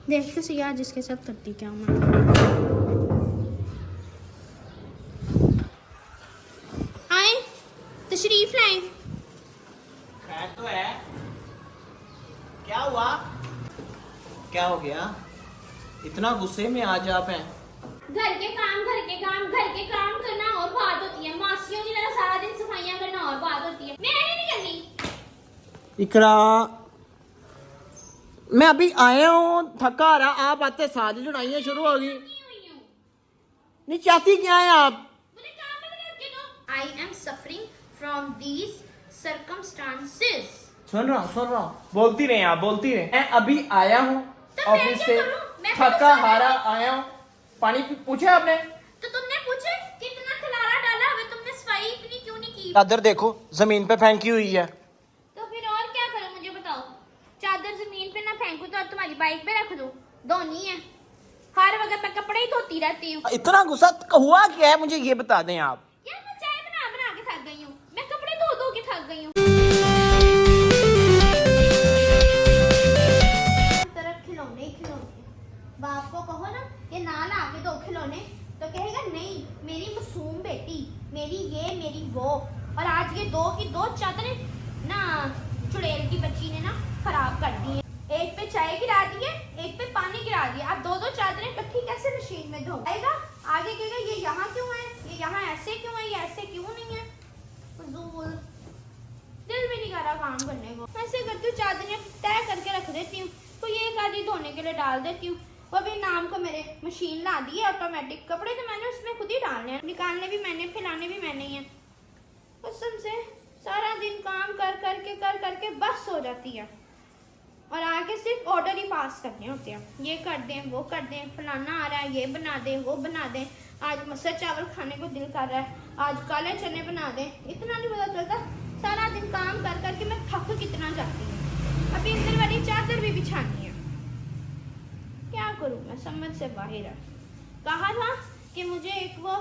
देखते सही आज इसके साथ करती क्या मैं। आए तशरीफ लाए। खैर तो है। क्या हुआ? क्या हो गया? इतना गुस्से में आज आप हैं? घर के काम करना और बात होती है। मासियों की तरह सारा दिन सफाइयां करना और बात होती है। मैंने नहीं करनी। इकरा, मैं अभी आया हूँ, थका आ रहा, आप आते साथ ही लड़ाइयाँ शुरू हो गई। नहीं चाहती क्या है आप? मुझे काम में लग के दो। I am suffering from these circumstances. सुन रहा हूँ, बोलती रहे आप, बोलती रहे। मैं अभी आया हूँ तो मैं ऑफिस क्या से, करूं? मैं थका तो हारा आया हूँ। पानी पूछा आपने? तो तुमने पूछे कितना खलारा डाला हुआ, तुमने सफाई इतनी क्यों नहीं की? चादर देखो जमीन पे फेंकी हुई है। तो फिर और क्या करूं मुझे बताओ। चादर जमीन पे ना फेंकूं तो तुम्हारी बाइक पे रख दूं? धोनी है, हर वक्त मैं कपड़े ही धोती रहती हूँ। इतना गुस्सा हुआ क्या है, मुझे ये बता दें आप। यार मैं चाय बना बना के थक गई हूँ, मैं कपड़े धो धो के थक गई हूँ। तरफ खिलौने ही खिलौने। बाप को कहो ना कि ना ला के दो खिलौने, तो कहेगा नहीं मेरी मासूम बेटी, मेरी ये मेरी वो। और आज ये दो की दो चादरें ना चुड़ैल की बच्ची ने ना खराब कर दी है। एक पे चाय गिरा दी है, एक पे पानी गिरा दिया। अब दो चादरें इकट्ठी कैसे मशीन में धोएगा? आगे कहेगा ये यहाँ क्यों है, ये यहाँ ऐसे क्यों है, ये ऐसे क्यों नहीं है। फजूल, दिल भी नहीं कर रहा काम करने को। ऐसे करती हूँ, चादरें तय करके रख देती हूँ, तो ये एक आधी धोने के लिए डाल देती हूँ। वो भी नाम को मेरे मशीन ला दी है ऑटोमेटिक। कपड़े तो मैंने उसमें खुद ही डालने हैं, निकालने भी मैंने, फैलाने भी मैंने ही है। कसम से सारा दिन काम कर करके बस हो जाती है, और आगे सिर्फ ऑर्डर ही पास करने होते हैं। ये कर दें, वो कर दें, फलाना आ रहा है, ये बना दें, वो बना दें। आज मसर चावल खाने को दिल कर रहा है, आज काले चने बना दें। इतना नहीं पता चलता सारा दिन काम कर करके मैं थक कितना जाती हूँ। अभी अंदर वाली चादर भी बिछानी है, क्या करूँ मैं, समझ से बाहर है। कहा था कि मुझे एक वो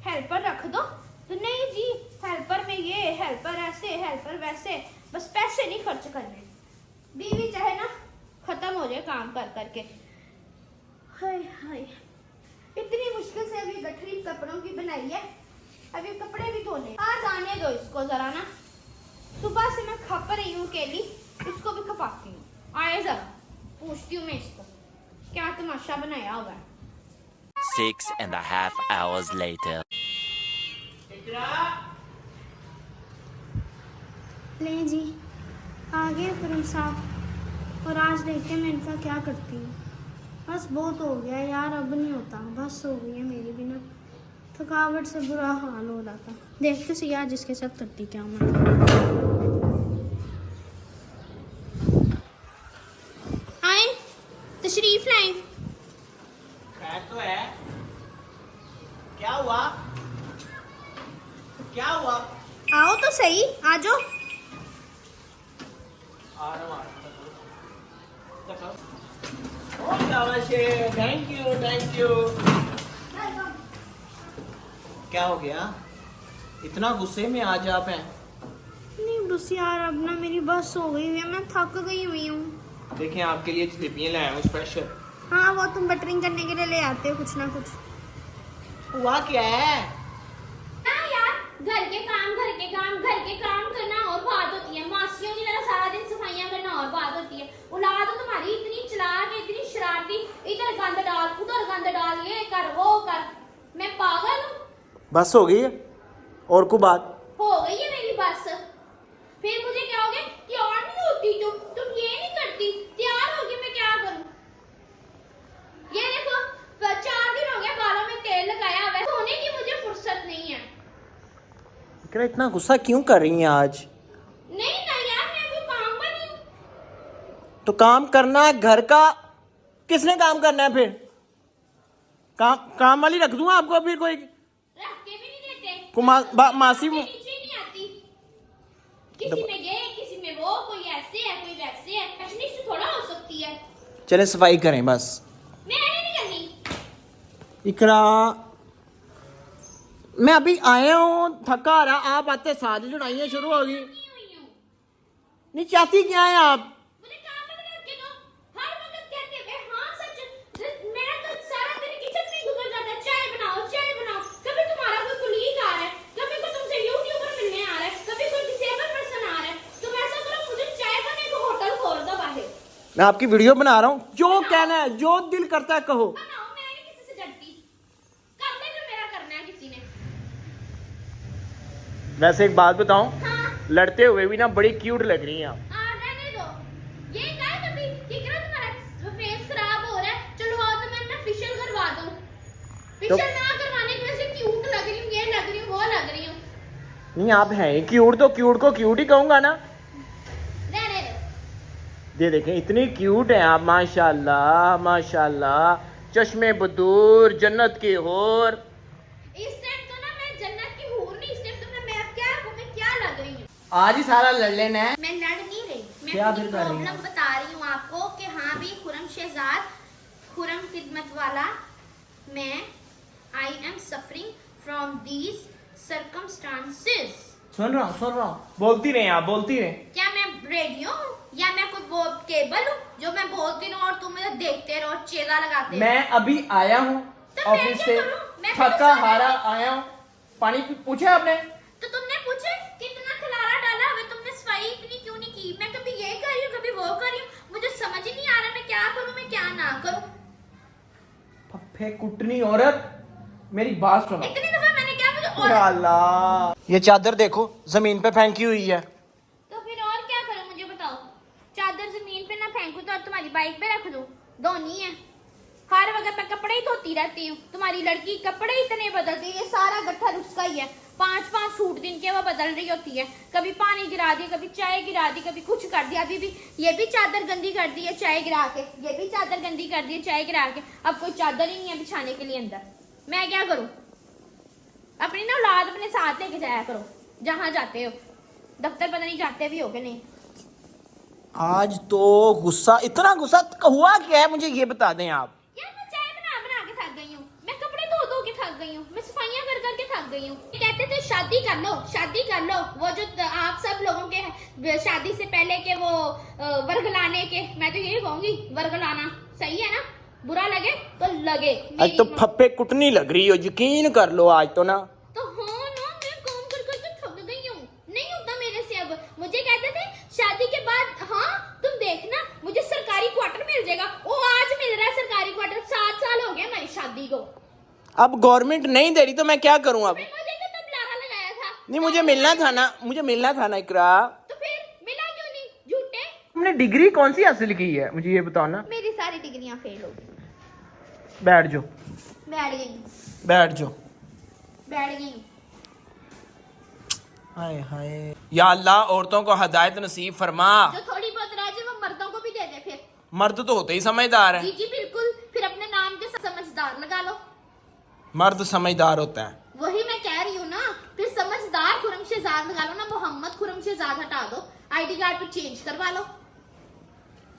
हेल्पर रख दो, तो नहीं जी, हेल्पर में ये, हेल्पर ऐसे, हेल्पर वैसे, बस पैसे नहीं खर्च करने। बीवी चाहे ना खत्म हो जाए काम कर करके। हाय हाय, इतनी मुश्किल से अभी गठरी कपड़ों की बनाई है, अभी कपड़े भी धोने। आज आने दो इसको जरा ना, सुबह से मैं खप रही हूँ केली, इसको भी खपाती हूँ। आए जरा, पूछती हूँ मैं इसको क्या तमाशा बनाया हुआ है। 6.5 hours later. ले जी, आ गए फिर साहब, और आज देखते मैं इनका क्या करती हूँ। बस बहुत हो गया यार, अब नहीं होता, बस हो गई है मेरी भी ना, थकावट से बुरा हाल हो रहा था। देखते सही आज इसके साथ करती क्या मैं। आए तशरीफ लाए। खैर तो है। क्या हुआ? क्या हुआ? आओ तो सही, आ जाओ। आ रहा हूँ। Thank you. क्या हो गया? इतना गुस्से में आज आप हैं? नहीं बस यार, अब ना मेरी बस हो गई है, मैं थक गई हुई हूँ। देखें आपके लिए जलेबियाँ लाया हूँ स्पेशल। हाँ वो तुम बटरिंग करने के लिए ले आते हो कुछ ना कुछ। हुआ क्या है? घर के काम करना और बात होती है। मासियों की तरह सारा दिन सफाइयां करना और बात होती है। औलाद तो तुम्हारी इतनी चालाक है, इतनी शरारती, इधर गंद डाल, उधर गंद डाल, ये कर, वो कर। मैं पागल हूँ। बस हो गई है और को बात हो गई है मेरी बस। फिर मुझे कहोगे कि और नहीं होती तुम ये नहीं करती, तैयार होगी, मैं क्या करूँ? ये देखो 4 दिन हो गया बालों में तेल लगाया हुआ है, सोने की मुझे फुर्सत नहीं है। इतना गुस्सा क्यों कर रही हैं आज? नहीं ना यार, मैं कोई काम बनी हूँ। तो काम करना है घर का, किसने काम करना है फिर? काम वाली रख दूंगा आपको, फिर कोई रख के भी नहीं देते। मासी नीचे नहीं आती, किसी में ये किसी में वो, कोई ऐसे है कोई वैसे है, कशनिश तो थोड़ा हो सकती है। चले सफाई करें बस। मैंने नहीं करनी। इकरा, मैं अभी आया हूँ, थका आ रहा, आप आते साथ ही लड़ाइयाँ शुरू हो गई। नहीं चाहती क्या है आप? मुझे काम में लग के दो, हर वक्त कहते हैं हाँ सब मैं आपकी वीडियो बना रहा हूँ, जो कहना है, जो दिल करता है कहो। बनाओ, मैं नहीं किसी से डरती। कर ले जो मेरा करना है किसी ने। वैसे एक बात बताऊं, हाँ। लड़ते हुए भी ना बड़ी क्यूट लग रही हैं आप। रहने दो। ये क्या है कभी कि करो तुम्हारा फेस खराब हो रहा है, चलो आओ तो मैं फेशियल करवा दूं। फेशियल ना करवाने की वजह से क्यूट लग रही हूँ, ये लग रही हूँ, वो लग रही हूँ। नहीं आप हैं क्यूट, तो क्यूट को क्यूट ही कहूंगा ना। रहने दो। ये देखें इतनी क्यूट है आप, माशाल्लाह माशाल्लाह, चश्मे बदूर, जन्नत की हूर। इस टाइम तो ना मैं जन्नत की हूर नहीं, इस टाइम तो मैं क्या लग रही हूँ। आज ही सारा लड़ लेना है। मैं लड़ नहीं रही, मैं क्या अपनी फिर कर रही प्रॉब्लम हो? बता रही हूँ आपको कि हाँ भी खुरम शहजाद, खुरम खिदमत वाला, मैं I am suffering from these circumstances. सुन रहा हूँ, बोलती रहे आप, बोलती रहे। क्या मैं रेडियो हूँ या मैं कुछ वो केबल हूँ जो मैं बोलती रहूँ और तुम मुझे देखते रहो, चेला लगाते रहो? मैं अभी आया हूँ तो मैं ऑफिस क्या से, करूं? मैं थका तो हारा आया हूँ। पानी पूछा आपने? तो तुमने पूछे कितना खिलारा डाला हुआ, तुमने सफाई इतनी क्यों नहीं की? मैं कभी ये कर रही हूँ, कभी वो कर रही हूँ, मुझे समझ ही नहीं आ रहा मैं क्या करूँ, मैं क्या ना करूँ। फफे कुटनी औरत, मेरी बात सुनो। इतनी दफा मैंने क्या मुझे और अल्लाह, ये चादर देखो जमीन पे फेंकी हुई है। तो फिर और क्या करूं मुझे बताओ? चादर जमीन पे ना फेंकूं तो तुम्हारी बाइक पे रख दूं? धोनी है, हर वक्त मैं कपड़े ही धोती रहती हूँ। तुम्हारी लड़की कपड़े इतने बदलती है, ये सारा गट्ठर उसका ही है। 5-5 सूट दिन के वो बदल रही होती है, कभी पानी गिरा दी, कभी चाय गिरा दी, कभी कुछ कर दिया। अभी भी ये भी चादर गंदी कर दी है चाय गिरा के, ये भी चादर गंदी कर दी है चाय गिरा के। अब कोई चादर ही नहीं है बिछाने के लिए अंदर, मैं क्या करूं? अपनी ना औलाद अपने साथ लेके जाया करो जहां जाते हो। दफ्तर पता नहीं जाते भी हो कि नहीं। आज तो गुस्सा, इतना गुस्सा हुआ क्या है, मुझे ये बता दें आप। यार मैं चाय बना बना के थक गई हूँ, मैं कपड़े धो धो के थक गई हूँ, मैं सफाइयाँ कर कर के थक गई हूँ। कहते थे शादी कर लो, शादी कर लो, वो जो आप सब लोगों के शादी से पहले के वो वर्गलाने के, मैं तो यही कहूंगी वर्गलाना सही है ना? बुरा लगे तो लगे। आज तो फप्पे कुटनी लग रही हो, यकीन कर लो आज तो ना। तो हाँ ना, मैं काम कर कर के थक गई हूँ, नहीं होता मेरे से अब। मुझे कहते थे शादी के बाद हाँ तुम देखना मुझे सरकारी क्वार्टर मिल जाएगा, वो आज मिल रहा है सरकारी क्वार्टर। 7 साल हो गए हमारी शादी को, अब गवर्नमेंट नहीं दे रही तो मैं क्या करूं अब? मुझे तो तब लारा लगाया था। नहीं मुझे मिलना था ना, मुझे मिलना था ना इकरा। तो फिर मिला क्यों नहीं? झूठे। तुमने डिग्री कौन सी हासिल की है, मुझे ये बताओ ना। मेरी सारी डिग्रियां फेल हो गई। बैठ जाओ, बैठ गई, बैठ जाओ। बैठ गई। हाय हाय, या अल्लाह औरतों को हिदायत नसीब फरमा। जो थोड़ी बहुत रह जाए वो मर्दों को भी दे दे फिर। मर्द तो होते ही समझदार जी है। जी बिल्कुल, फिर अपने नाम के साथ समझदार लगा लो। मर्द समझदार होता है। वही मैं कह रही हूँ ना, फिर समझदार खुरम शहजाद लगा लो ना, मोहम्मद खुरम शहजाद हटा दो, आईडी कार्ड पे चेंज करवा लो।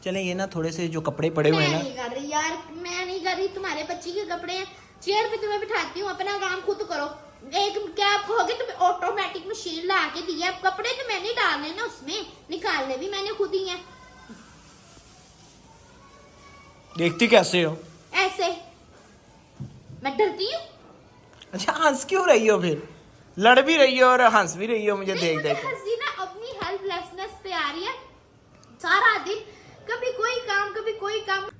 चले ये ना थोड़े से जो कपड़े पड़े हुए मैं हैं ना, नहीं कर रही यार, मैं नहीं कर रही। तुम्हारे बच्ची के कपड़े हैं, चेयर पे तुम्हें बिठाती हूँ, अपना काम खुद करो। एक क्या आप कहोगे तुम्हें ऑटोमेटिक मशीन ला के दी है, अब कपड़े तो मैंने डालने ना, उसमें निकालने भी मैंने खुद ही है। देखती कैसे हो? ऐसे मैं डरती हूँ। अच्छा हंस क्यों रही हो फिर? लड़ भी रही हो और हंस भी रही हो मुझे नहीं, देख मुझे देख के। हंसी ना अपनी हेल्पलेसनेस पे आ रही है। सारा दिन कभी कोई काम कभी कोई काम।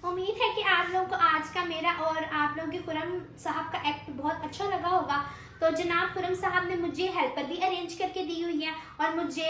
उम्मीद है कि आप लोगों को आज का मेरा और आप लोगों के खुरम साहब का एक्ट बहुत अच्छा लगा होगा। तो जनाब खुरम साहब ने मुझे हेल्पर भी अरेंज करके दी हुई है और मुझे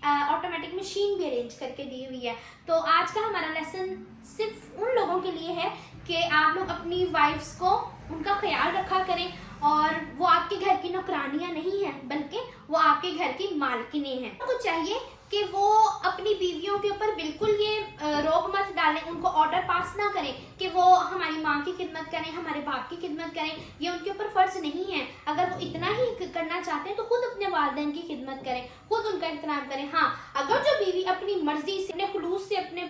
ऑटोमेटिक मशीन भी अरेंज करके दी हुई है। तो आज का हमारा लेसन सिर्फ उन लोगों के लिए है कि आप लोग अपनी वाइफ्स को उनका ख्याल रखा करें, और वो आपके घर की नौकरानियां नहीं हैं बल्कि वो आपके घर की मालकिनें हैं। उनको चाहिए कि वो अपनी बीवियों के ऊपर बिल्कुल ये रोक मत डालें, उनको ऑर्डर पास ना करें कि वो हमारी माँ की खिदमत करें, हमारे बाप की खिदमत करें। ये उनके ऊपर फर्ज नहीं है। अगर वो इतना ही करना चाहते हैं तो खुद अपने वालिदैन की खिदमत करें, खुद उनका एहतराम करें। हाँ, अगर जो बीवी अपनी मर्जी से अपने खुलूस से अपने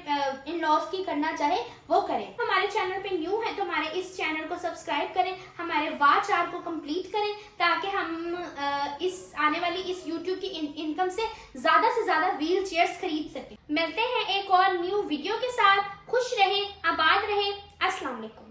इन लॉज की करना चाहे वो करें। हमारे चैनल पे न्यू है तो हमारे इस चैनल को सब्सक्राइब करें, हमारे वाच आवर को कंप्लीट करें, ताकि हम इस आने वाली इस यूट्यूब की इनकम से ज्यादा व्हील चेयर्स खरीद सकें। मिलते हैं एक और न्यू वीडियो के साथ। खुश रहें, आबाद रहें। अस्सलाम वालेकुम।